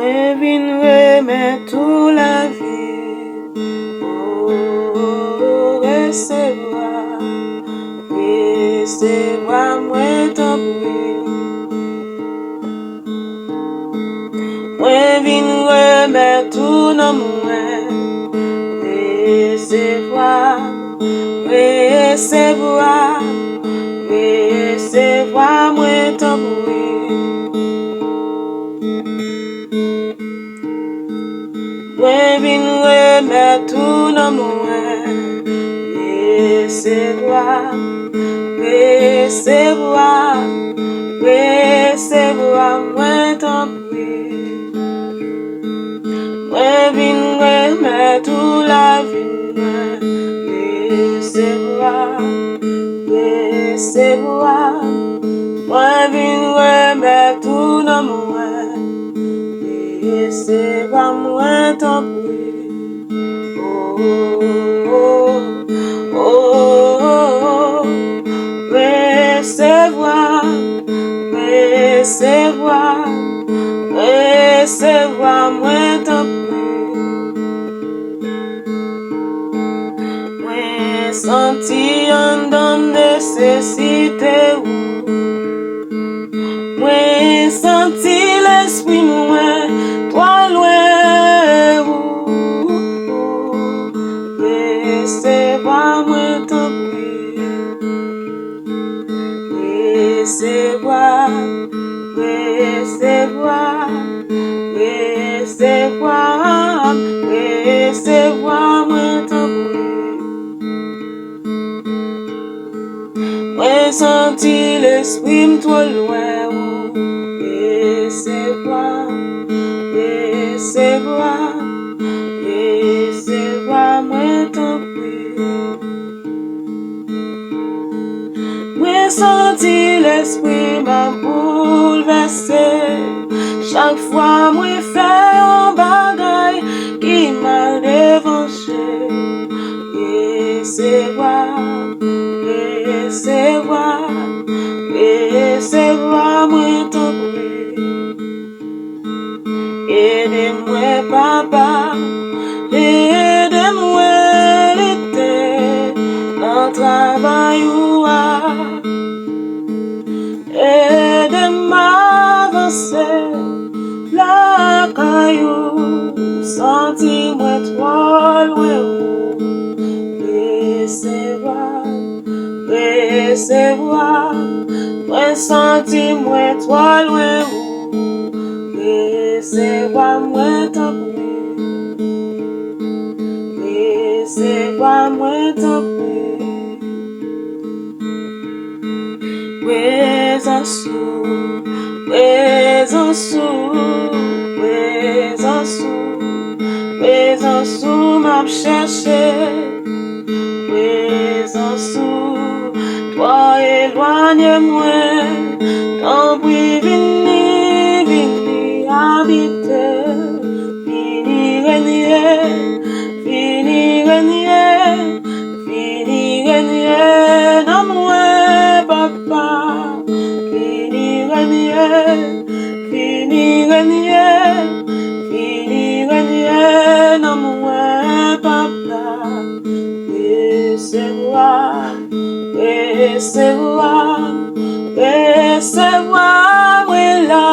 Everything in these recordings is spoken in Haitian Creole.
Mwen vin remet tout la vie. Oh, recevoir, recevoir mwen tan pri. Mwen vin remet tout nan mwen. Recevoir, recevoir, recevoir mwen tan pri. Mwen vin remet tout nan mwen. Recevoir, recevoir, recevoir mwen tan pri. Mwen vin remet tout la vie mwen. Recevoir, recevoir, mwen vin remet tout nan mwen. Recevoir mwen tan pri. Oh, oh, oh, recevoir, recevoir, recevoir mwen tan pri. Mwen santi an dan nesesite ou. Mwen santi l'esprit mwen toi loin ou. Recevoir mwen tan pri. Recevoir, recevoir, recevoir, recevoir mwen tan pri. Mwen santi l'esprit m'tro loin ou. Recevoir, recevoir, recevoir mwen tan pri. Mwen santi l'esprit m'a bouleversé. Chaque fois mwen fè yon bagay ki m'a devanché. Recevoir, recevoir, recevoir mwen tan pri. Aidez-moi papa, aidez-moi l'été dans travail ou à. Aidez-moi avancer la caillou, senti-moi trop loin ou. Recevoir, recevoir, moi senti-moi trop loin ou. Recevoir mwen tan pri. Recevoir mwen tan pri. Présence ou, présence ou, présence ou, présence ou m'a cherché. Présence ou, toi éloigne-moi, tant pri vini, vini habiter, vini régner, vini régner, vini régner dans moi, papa, vini régner, vini régner, vini régner dans moi, papa. Recevoir, recevoir, recevoir mwen la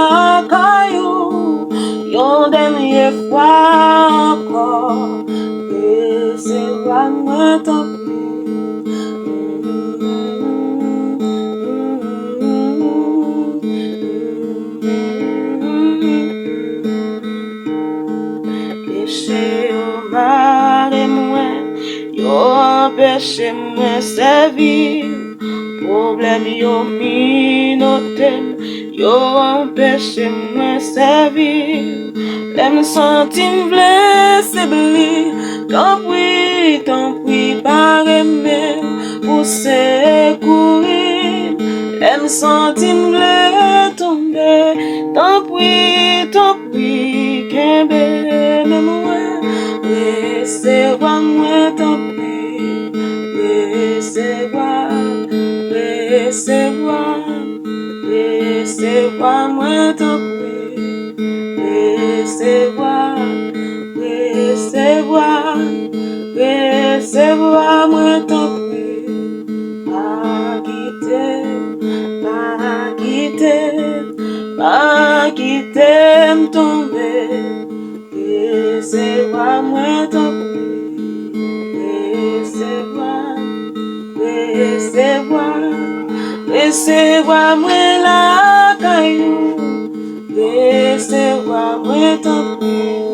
caillou, yon dernier fois encore. Recevoir mwen tan pri. Péché yo mare mwen, yo empêche mwen servir. Problème yo minotem, yo empêche mwen servir. Lem senti m'vle sebli, tant pri pa reme pou secourir. Lem senti m'vle tombe, tant pri kembe mwen. Recevoir mwen tan pri. Recevoir, recevoir, recevoir mwen tan pri. recevoir, moi t'en prie. Pas quitter, m'tomber. Recevoir, moi t'en prie. Recevoir, moi la caillou. Recevoir, moi t'en prie.